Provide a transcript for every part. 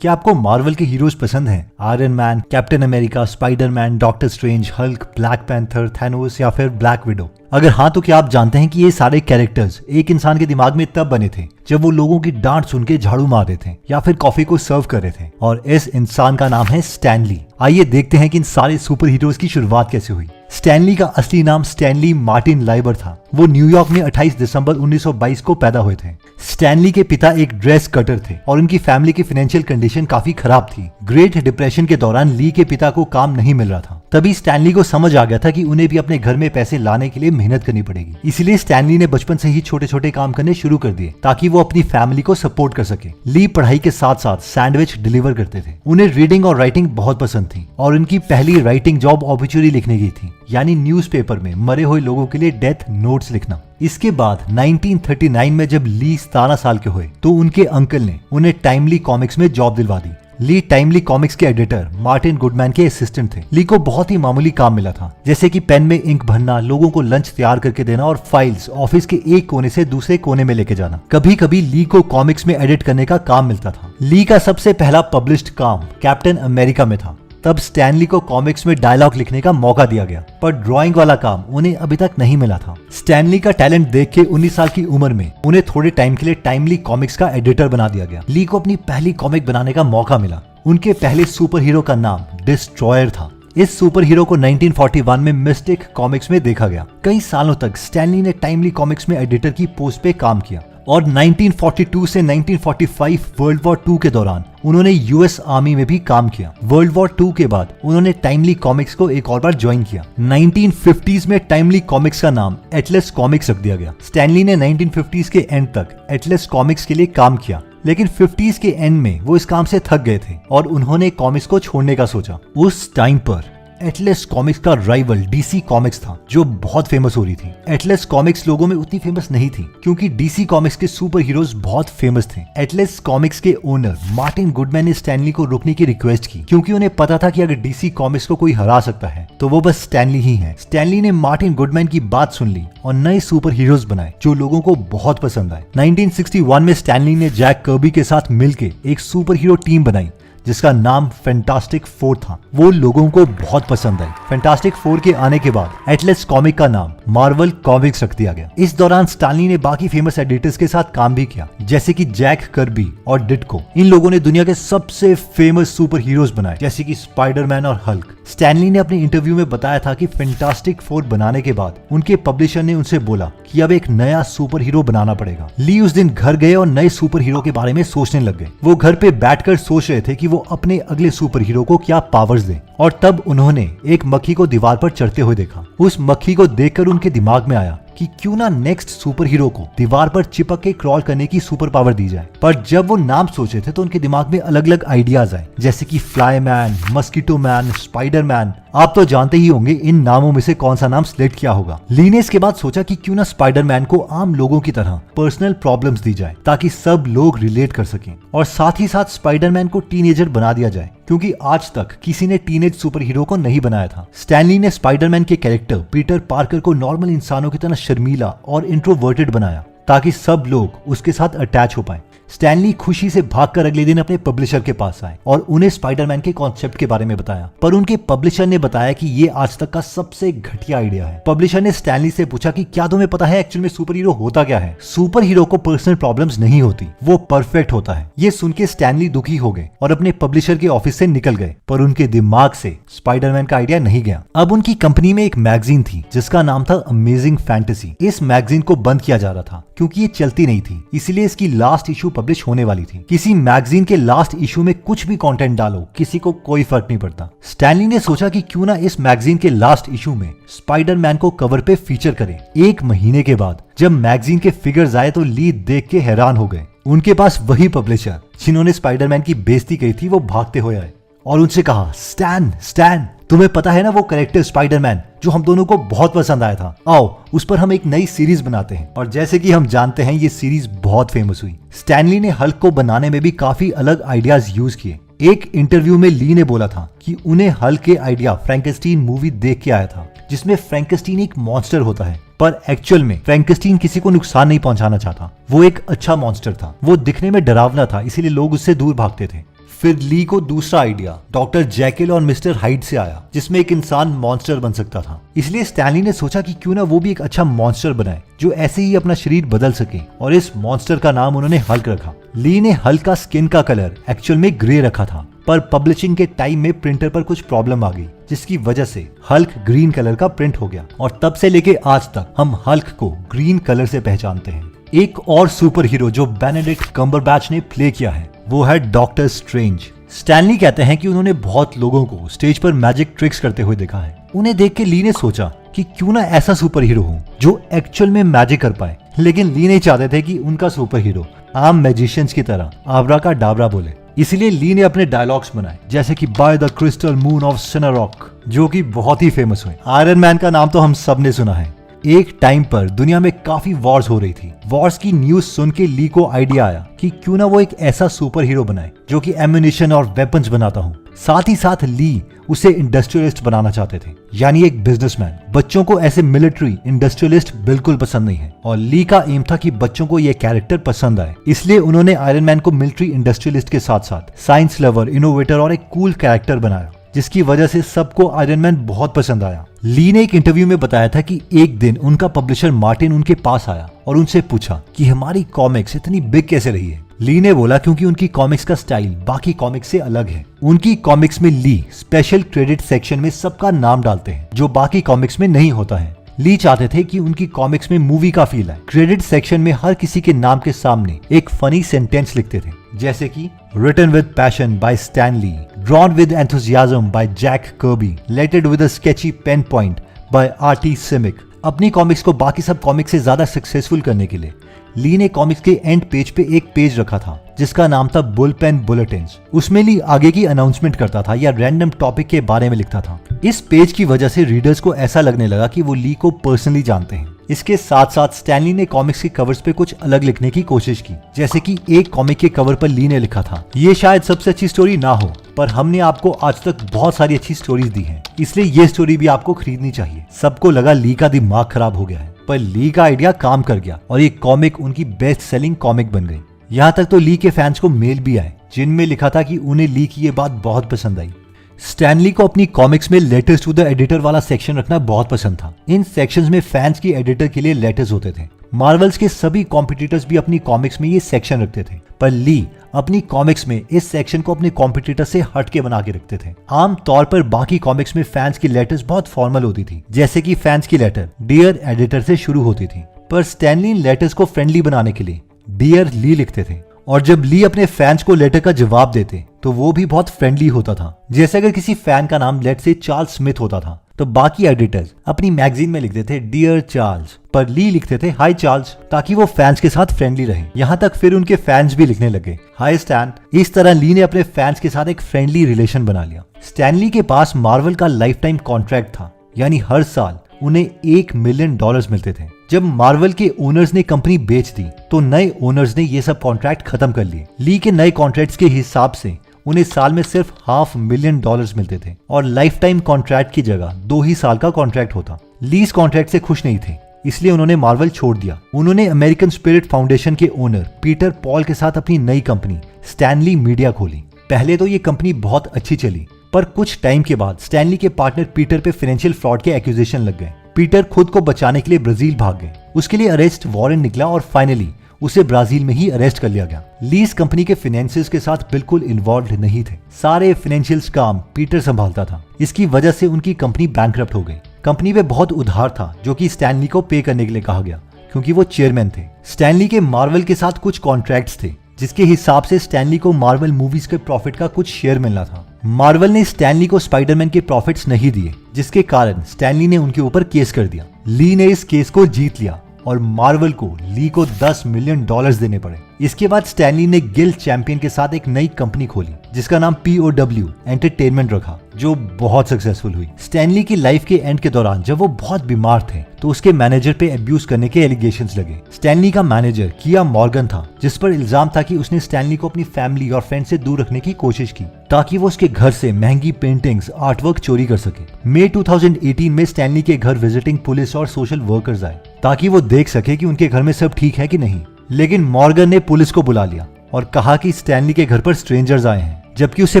क्या आपको मार्वल के हीरोज पसंद हैं? Iron man, captain America, Spiderman, doctor strange, Hulk, black panther, Thanos या फिर ब्लैक विडो? अगर हाँ तो क्या आप जानते हैं कि ये सारे कैरेक्टर्स एक इंसान के दिमाग में तब बने थे जब वो लोगों की डांट सुन के झाड़ू मार रहे थे या फिर कॉफी को सर्व कर रहे थे, और इस इंसान का नाम है स्टैन ली। आइए देखते हैं कि इन सारे सुपर हीरोज की शुरुआत कैसे हुई। स्टैन ली का असली नाम स्टैनली मार्टिन लाइबर था। वो न्यूयॉर्क में 28 दिसंबर 1922 को पैदा हुए थे। स्टैन ली के पिता एक ड्रेस कटर थे और उनकी फैमिली की फाइनेंशियल कंडीशन काफी खराब थी। ग्रेट डिप्रेशन के दौरान ली के पिता को काम नहीं मिल रहा था। तभी स्टैनली को समझ आ गया था कि उन्हें भी अपने घर में पैसे लाने के लिए मेहनत करनी पड़ेगी। इसलिए स्टैनली ने बचपन से ही छोटे छोटे काम करने शुरू कर दिए ताकि वो अपनी फैमिली को सपोर्ट कर सके। ली पढ़ाई के साथ साथ सैंडविच डिलीवर करते थे। उन्हें रीडिंग और राइटिंग बहुत पसंद थी और उनकी पहली राइटिंग जॉब ऑब्ituary लिखने की थी, यानी न्यूज़पेपर में मरे हुए लोगों के लिए डेथ नोट्स लिखना। इसके बाद 1939 में जब ली 17 साल के हुए तो उनके अंकल ने उन्हें टाइमली कॉमिक्स में जॉब दिलवा दी। ली टाइमली कॉमिक्स के एडिटर मार्टिन गुडमैन के असिस्टेंट थे। ली को बहुत ही मामूली काम मिला था, जैसे कि पेन में इंक भरना, लोगों को लंच तैयार करके देना और फाइल्स ऑफिस के एक कोने से दूसरे कोने में लेके जाना। कभी कभी ली को कॉमिक्स में एडिट करने का काम मिलता था। ली का सबसे पहला पब्लिश्ड काम कैप्टन अमेरिका में था। तब स्टैनली को कॉमिक्स में डायलॉग लिखने का मौका दिया गया, पर ड्राइंग वाला काम उन्हें अभी तक नहीं मिला था। स्टैनली का टैलेंट देख के 19 साल की उम्र में उन्हें थोड़े टाइम के लिए टाइमली कॉमिक्स का एडिटर बना दिया गया। ली को अपनी पहली कॉमिक बनाने का मौका मिला। उनके पहले सुपर हीरो का नाम डिस्ट्रॉयर था। इस सुपर हीरो को 1941 में मिस्टिक कॉमिक्स में देखा गया। कई सालों तक स्टैनली ने टाइमली कॉमिक्स में एडिटर की पोस्ट पे काम किया और 1942 से 1945 वर्ल्ड वॉर 2 के दौरान उन्होंने यूएस आर्मी में भी काम किया। वर्ल्ड वॉर 2 के बाद उन्होंने टाइमली कॉमिक्स को एक और बार ज्वाइन किया। 1950s में टाइमली कॉमिक्स का नाम एटलस कॉमिक्स रख दिया गया। स्टैनली ने 1950s के एंड तक एटलस कॉमिक्स के लिए काम किया, लेकिन 50s के एंड में वो इस काम से थक गए थे और उन्होंने कॉमिक्स को छोड़ने का सोचा। उस टाइम पर एटलस कॉमिक्स का राइवल डीसी कॉमिक्स था, जो बहुत फेमस हो रही थी। एटलस कॉमिक्स लोगों में उतनी फेमस नहीं थी क्योंकि डीसी कॉमिक्स के सुपर हीरोज बहुत फेमस थे। एटलस कॉमिक्स के ओनर मार्टिन गुडमैन ने स्टैनली को रोकने की रिक्वेस्ट की, क्योंकि उन्हें पता था कि अगर डीसी कॉमिक्स को कोई हरा सकता है तो वो बस स्टैनली ही है। स्टैनली ने मार्टिन गुडमैन की बात सुन ली और नए सुपर हीरोज बनाए जो लोगों को बहुत पसंद आए। 1961 में स्टैनली ने जैक कर्बी के साथ मिलकर एक सुपर हीरो टीम बनाई जिसका नाम फैंटास्टिक फोर था। वो लोगों को बहुत पसंद आई। फैंटास्टिक फोर के आने के बाद एटलस कॉमिक का नाम मार्वल कॉमिक्स रख दिया गया। इस दौरान स्टैनली ने बाकी फेमस एडिटर्स के साथ काम भी किया, जैसे कि जैक कर्बी और डिट्को। इन लोगों ने दुनिया के सबसे फेमस सुपर हीरोज बनाए, जैसे कि स्पाइडरमैन और हल्क। स्टैनली ने अपने इंटरव्यू में बताया था कि फैंटास्टिक फोर बनाने के बाद उनके पब्लिशर ने उनसे बोला कि अब एक नया सुपर हीरो बनाना पड़ेगा। ली उस दिन घर गए और नए सुपर हीरो के बारे में सोचने लग गए। वो घर पे बैठकर सोच रहे थे कि वो अपने अगले सुपर हीरो को क्या पावर्स दें, और तब उन्होंने एक मक्खी को दीवार पर चढ़ते हुए देखा। उस मक्खी को देखकर उनके दिमाग में आया कि क्यों ना नेक्स्ट सुपर हीरो को दीवार पर चिपक के क्रॉल करने की सुपर पावर दी जाए। पर जब वो नाम सोचे थे तो उनके दिमाग में अलग अलग आइडियाज आए, जैसे कि fly man, mosquito man, spider man. आप तो जानते ही होंगे इन नामों में से कौन सा नाम सिलेक्ट किया होगा। ली ने इसके बाद सोचा कि क्यों ना स्पाइडर मैन को आम लोगों की तरह पर्सनल प्रॉब्लम्स दी जाए ताकि सब लोग रिलेट कर सकें, और साथ ही साथ स्पाइडर मैन को टीनेजर बना दिया जाए, क्योंकि आज तक किसी ने टीनेज सुपर हीरो को नहीं बनाया था। स्टैनली ने स्पाइडरमैन के कैरेक्टर पीटर पार्कर को नॉर्मल इंसानों की तरह शर्मीला और इंट्रोवर्टेड बनाया ताकि सब लोग उसके साथ अटैच हो पाए। स्टैनली खुशी से भागकर अगले दिन अपने पब्लिशर के पास आए और उन्हें स्पाइडरमैन के कॉन्सेप्ट के बारे में बताया, पर उनके पब्लिशर ने बताया कि ये आज तक का सबसे घटिया आइडिया है। पब्लिशर ने स्टैनली से पूछा कि क्या तुम्हें पता है एक्चुअल में सुपर हीरो होता क्या है? सुपर हीरो को पर्सनल प्रॉब्लम्स नहीं होती, वो परफेक्ट होता है। ये सुन के स्टैनली दुखी हो गए और अपने पब्लिशर के ऑफिस से निकल गए, पर उनके दिमाग से स्पाइडरमैन का आइडिया नहीं गया। अब उनकी कंपनी में एक मैगजीन थी जिसका नाम था अमेजिंग फैंटेसी। इस मैगजीन को बंद किया जा रहा था क्योंकि ये चलती नहीं थी, इसलिए इसकी लास्ट इशू पब्लिश होने वाली थी। किसी मैगजीन के लास्ट इशू में कुछ भी कंटेंट डालो, किसी को कोई फर्क नहीं पड़ता। स्टैनली ने सोचा कि क्यों ना इस मैगजीन के लास्ट इशू में स्पाइडरमैन को कवर पे फीचर करें। 1 महीने के बाद जब मैगजीन के फिगर्स आए तो ली देख के हैरान हो गए। उनके पास वही पब्लिशर जिन्होंने स्पाइडरमैन की बेइज्जती की थी वो भागते हुए आए और उनसे कहा, स्टैन, तुम्हें पता है ना वो कैरेक्टर स्पाइडरमैन जो हम दोनों को बहुत पसंद आया था, आओ उस पर हम एक नई सीरीज बनाते हैं। और जैसे कि हम जानते हैं ये सीरीज बहुत फेमस हुई। स्टैनली ने हल्क को बनाने में भी काफी अलग आइडियाज यूज किए। एक इंटरव्यू में ली ने बोला था कि उन्हें हल्क के आइडिया फ्रैंकेस्टीन मूवी देख के आया था, जिसमें फ्रैंकेस्टीन एक मॉन्स्टर होता है, पर एक्चुअल में फ्रैंकेस्टीन किसी को नुकसान नहीं पहुंचाना चाहता। वो एक अच्छा मॉन्स्टर था। वो दिखने में डरावना था, इसीलिए लोग उससे दूर भागते थे। फिर ली को दूसरा आइडिया डॉक्टर जैकिल और मिस्टर हाइड से आया, जिसमें एक इंसान मॉन्स्टर बन सकता था। इसलिए स्टैनली ने सोचा कि क्यों ना वो भी एक अच्छा मॉन्स्टर बनाए जो ऐसे ही अपना शरीर बदल सके, और इस मॉन्स्टर का नाम उन्होंने हल्क रखा। ली ने हल्क का स्किन का कलर एक्चुअल में ग्रे रखा था, पर पब्लिशिंग के टाइम में प्रिंटर पर कुछ प्रॉब्लम आ गई, जिसकी वजह से हल्क ग्रीन कलर का प्रिंट हो गया, और तब से लेके आज तक हम हल्क को ग्रीन कलर से पहचानते हैं। एक और सुपर हीरो जो बेनेडिक्ट कम्बरबैच ने प्ले किया है वो है डॉक्टर स्ट्रेंज। स्टैनली कहते हैं कि उन्होंने बहुत लोगों को स्टेज पर मैजिक ट्रिक्स करते हुए देखा है। उन्हें देख के ली ने सोचा कि क्यों ना ऐसा सुपर हीरो हो जो एक्चुअल में मैजिक कर पाए, लेकिन ली नहीं चाहते थे कि उनका सुपर हीरो आम मैजिशियंस की तरह आबरा का डाबरा बोले। इसलिए ली ने अपने डायलॉग्स बनाए, जैसे कि by the crystal moon of Cinnarock, जो कि बहुत ही फेमस हुए। आयरन मैन का नाम तो हम सब ने सुना है। एक टाइम पर दुनिया में काफी वॉर्स हो रही थी। वॉर्स की न्यूज सुन के ली को आइडिया आया कि क्यों ना वो एक ऐसा सुपर हीरो बनाए जो कि एम्यूनिशन और वेपन्स बनाता हो। साथ ही साथ ली उसे इंडस्ट्रियलिस्ट बनाना चाहते थे, यानी एक बिजनेसमैन। बच्चों को ऐसे मिलिट्री इंडस्ट्रियलिस्ट बिल्कुल पसंद नहीं है, और ली का एम था कि बच्चों को ये कैरेक्टर पसंद आए। इसलिए उन्होंने आयरन मैन को मिलिट्री इंडस्ट्रियलिस्ट के साथ साथ साइंस लवर, इनोवेटर और एक कूल कैरेक्टर बनाया, जिसकी वजह से सबको आयरन मैन बहुत पसंद आया। ली ने एक इंटरव्यू में बताया था कि एक दिन उनका पब्लिशर मार्टिन उनके पास आया और उनसे पूछा कि हमारी कॉमिक्स इतनी बिग कैसे रही है। ली ने बोला क्योंकि उनकी कॉमिक्स का स्टाइल बाकी कॉमिक्स से अलग है। उनकी कॉमिक्स में ली स्पेशल क्रेडिट सेक्शन में सबका नाम डालते हैं, जो बाकी कॉमिक्स में नहीं होता है। ली चाहते थे कि उनकी कॉमिक्स में मूवी का फील आए। क्रेडिट सेक्शन में हर किसी के नाम के सामने एक फनी सेंटेंस लिखते थे, जैसे कि written with passion by Stan Lee, drawn with enthusiasm by Jack Kirby, lettered with a sketchy pen point by Artie Simek. अपनी कॉमिक्स को बाकी सब कॉमिक्स से ज्यादा सक्सेसफुल करने के लिए ली ने कॉमिक्स के एंड पेज पे एक पेज रखा था जिसका नाम था बुल पेन बुलेटिन्स। उसमें ली आगे की अनाउंसमेंट करता था या रैंडम टॉपिक के बारे में लिखता था। इस पेज की वजह से रीडर्स को ऐसा लगने लगा कि वो ली को पर्सनली जानते हैं। इसके साथ साथ स्टैनली ने कॉमिक्स के कवर्स पे कुछ अलग लिखने की कोशिश की, जैसे कि एक कॉमिक के कवर पर ली ने लिखा था, ये शायद सबसे अच्छी स्टोरी ना हो, पर हमने आपको आज तक बहुत सारी अच्छी स्टोरीज दी हैं, इसलिए ये स्टोरी भी आपको खरीदनी चाहिए। सबको लगा ली का दिमाग खराब हो गया है, पर ली का आइडिया काम कर गया और ये कॉमिक उनकी बेस्ट सेलिंग कॉमिक बन गई। यहाँ तक तो ली के फैंस को मेल भी आए जिनमें लिखा था कि उन्हें ली की ये बात बहुत पसंद आई। स्टैनली को अपनी कॉमिक्स में लेटर्स टू द एडिटर वाला सेक्शन रखना बहुत पसंद था। इन सेक्शंस में फैंस की एडिटर के लिए लेटर्स होते थे। मार्वल्स के सभी कॉम्पिटिटर्स भी अपनी कॉमिक्स में ये सेक्शन रखते थे, पर ली अपनी कॉमिक्स में इस सेक्शन को अपने कॉम्पिटिटर से हट के बना के रखते थे। आम तौर पर बाकी कॉमिक्स में फैंस की लेटर्स बहुत फॉर्मल होती थी, जैसे कि फैंस की लेटर डियर एडिटर से शुरू होती थी, पर स्टैनली इन लेटर्स को फ्रेंडली बनाने के लिए डियर ली लिखते थे। और जब ली अपने फैंस को लेटर का जवाब देते तो वो भी बहुत फ्रेंडली होता था। जैसे अगर किसी फैन का नाम लेट से चार्ल्स स्मिथ होता था तो बाकी एडिटर्स अपनी मैगजीन में लिखते थे डियर चार्ल्स, पर ली लिखते थे हाय चार्ल्स, ताकि वो फैंस के साथ फ्रेंडली रहे। यहाँ तक फिर उनके फैंस भी लिखने लगे हाय स्टैन। इस तरह ली ने अपने फैंस के साथ एक फ्रेंडली रिलेशन बना लिया। स्टैनली के पास मार्वल का लाइफ टाइम कॉन्ट्रैक्ट था, यानी हर साल उन्हें $1 मिलियन मिलते थे। जब मार्वल के ओनर्स ने कंपनी बेच दी तो नए ओनर्स ने ये सब कॉन्ट्रैक्ट खत्म कर लिए। ली के नए कॉन्ट्रैक्ट्स के हिसाब से उन्हें साल में सिर्फ $500,000 मिलते थे और लाइफ टाइम कॉन्ट्रैक्ट की जगह 2 ही साल का कॉन्ट्रैक्ट होता। ली इस कॉन्ट्रैक्ट से खुश नहीं थे, इसलिए उन्होंने मार्वल छोड़ दिया। उन्होंने अमेरिकन स्पिरिट फाउंडेशन के ओनर पीटर पॉल के साथ अपनी नई कंपनी स्टैनली मीडिया खोली। पहले तो ये कंपनी बहुत अच्छी चली, पर कुछ टाइम के बाद स्टैनली के पार्टनर पीटर पे फाइनेंशियल फ्रॉड के एक्यूजेशन लग गए। पीटर खुद को बचाने के लिए ब्राजील भाग गए। उसके लिए अरेस्ट वारंट निकला और फाइनली उसे ब्राजील में ही अरेस्ट कर लिया गया। ली इस कंपनी के फाइनेंसेस के साथ बिल्कुल इन्वॉल्व नहीं थे। सारे फाइनेंशियल काम पीटर संभालता था। इसकी वजह से उनकी कंपनी बैंकरप्ट हो गई। कंपनी में बहुत उधार था जो कि स्टैनली को पे करने के लिए कहा गया, क्योंकि वो चेयरमैन थे। स्टैनली के मार्वल के साथ कुछ कॉन्ट्रैक्ट्स थे जिसके हिसाब से स्टैनली को मार्वल मूवीज के प्रॉफिट का कुछ शेयर मिलना था। मार्वल ने स्टैनली को स्पाइडरमैन के प्रॉफिट्स नहीं दिए, जिसके कारण स्टैनली ने उनके ऊपर केस कर दिया। ली ने इस केस को जीत लिया और मार्वल को ली को $10 मिलियन देने पड़े। इसके बाद स्टैनली ने गिल्ड चैंपियन के साथ एक नई कंपनी खोली जिसका नाम POW एंटरटेनमेंट रखा, जो बहुत सक्सेसफुल हुई। स्टैनली की लाइफ के एंड के दौरान जब वो बहुत बीमार थे तो उसके मैनेजर पे अब्यूज करने के एलिगेशंस लगे। स्टैनली का मैनेजर किया मॉर्गन था, जिस पर इल्जाम था कि उसने स्टैनली को अपनी फैमिली और फ्रेंड से दूर रखने की कोशिश की ताकि वो उसके घर से महंगी पेंटिंग्स, आर्टवर्क चोरी कर सके। मई 2018 में स्टैनली के घर विजिटिंग पुलिस और सोशल वर्कर्स आए ताकि वो देख सके कि उनके घर में सब ठीक है कि नहीं। लेकिन मॉर्गन ने पुलिस को बुला लिया और कहा कि स्टैनली के घर पर स्ट्रेंजर्स आए हैं जबकि उसे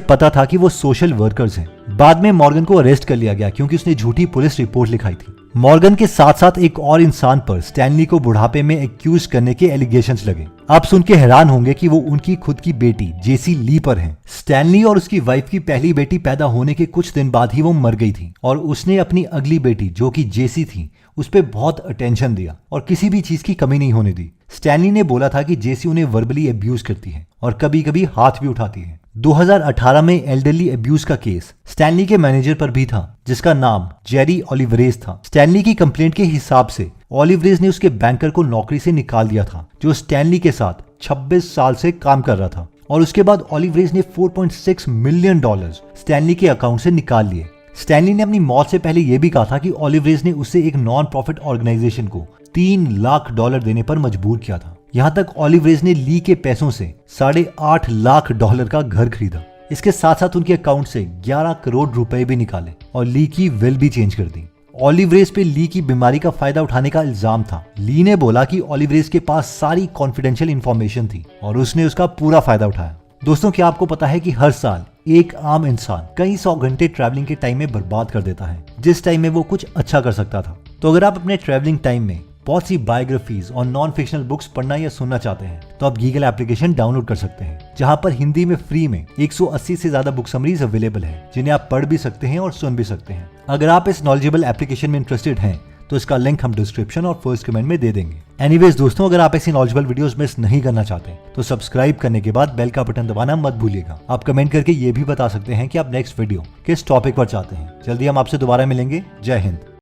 पता था कि वो सोशल वर्कर्स हैं। बाद में मॉर्गन को अरेस्ट कर लिया गया क्योंकि उसने झूठी पुलिस रिपोर्ट लिखाई थी। मॉर्गन के साथ साथ एक और इंसान पर स्टैनली को बुढ़ापे में एक्यूज करने के एलिगेशंस लगे। आप सुन के हैरान होंगे कि वो उनकी खुद की बेटी जेसी ली पर हैं। स्टैनली और उसकी वाइफ की पहली बेटी पैदा होने के कुछ दिन बाद ही वो मर गई थी और उसने अपनी अगली बेटी जो कि जेसी थी उस पर बहुत अटेंशन दिया और किसी भी चीज की कमी नहीं होने दी। स्टैनली ने बोला था कि जेसी उन्हें वर्बली अब्यूज करती है और कभी कभी हाथ भी उठाती है। 2018 में एल्डरली अब्यूज का केस स्टैनली के मैनेजर पर भी था जिसका नाम जेरी ओलिवरेज था। स्टैनली की कंप्लेंट के हिसाब से ओलिवरेज ने उसके बैंकर को नौकरी से निकाल दिया था जो स्टैनली के साथ 26 साल से काम कर रहा था और उसके बाद ओलिवरेज ने $4.6 मिलियन स्टैनली के अकाउंट से निकाल लिए। स्टैनली ने अपनी मौत से पहले यह भी कहा था कि ओलिवरेज ने उसे एक नॉन प्रॉफिट ऑर्गेनाइजेशन को $3 लाख देने पर मजबूर किया था। यहाँ तक ओलिवरेज ने ली के पैसों से $8.5 लाख का घर खरीदा। इसके साथ साथ उनके अकाउंट से 11 करोड़ रुपए भी निकाले और ली की विल भी चेंज कर दी। ओलिवरेज पे ली की बीमारी का फायदा उठाने का इल्जाम था। ली ने बोला कि ओलिवरेज के पास सारी कॉन्फिडेंशियल इंफॉर्मेशन थी और उसने उसका पूरा फायदा उठाया। दोस्तों, क्या आपको पता है कि हर साल एक आम इंसान कई 100 घंटे ट्रैवलिंग के टाइम में बर्बाद कर देता है जिस टाइम में वो कुछ अच्छा कर सकता था। तो अगर आप अपने ट्रैवलिंग टाइम में बहुत सी बायोग्राफीज और नॉन फिक्शनल बुक्स पढ़ना या सुनना चाहते हैं तो आप गीगल एप्लीकेशन डाउनलोड कर सकते हैं जहां पर हिंदी में फ्री में 180 से ज्यादा बुक समरीज अवेलेबल है जिन्हें आप पढ़ भी सकते हैं और सुन भी सकते हैं। अगर आप इस नॉलेजेबल एप्लीकेशन में इंटरेस्टेड हैं तो इसका लिंक हम डिस्क्रिप्शन और फर्स्ट कमेंट में दे देंगे। एनीवेज दोस्तों, अगर आप ऐसी नॉलेजेबल वीडियोस मिस नहीं करना चाहते तो सब्सक्राइब करने के बाद बेल का बटन दबाना मत भूलिएगा। आप कमेंट करके ये भी बता सकते हैं कि आप नेक्स्ट वीडियो किस टॉपिक पर चाहते हैं। जल्दी हम आपसे दोबारा मिलेंगे। जय हिंद।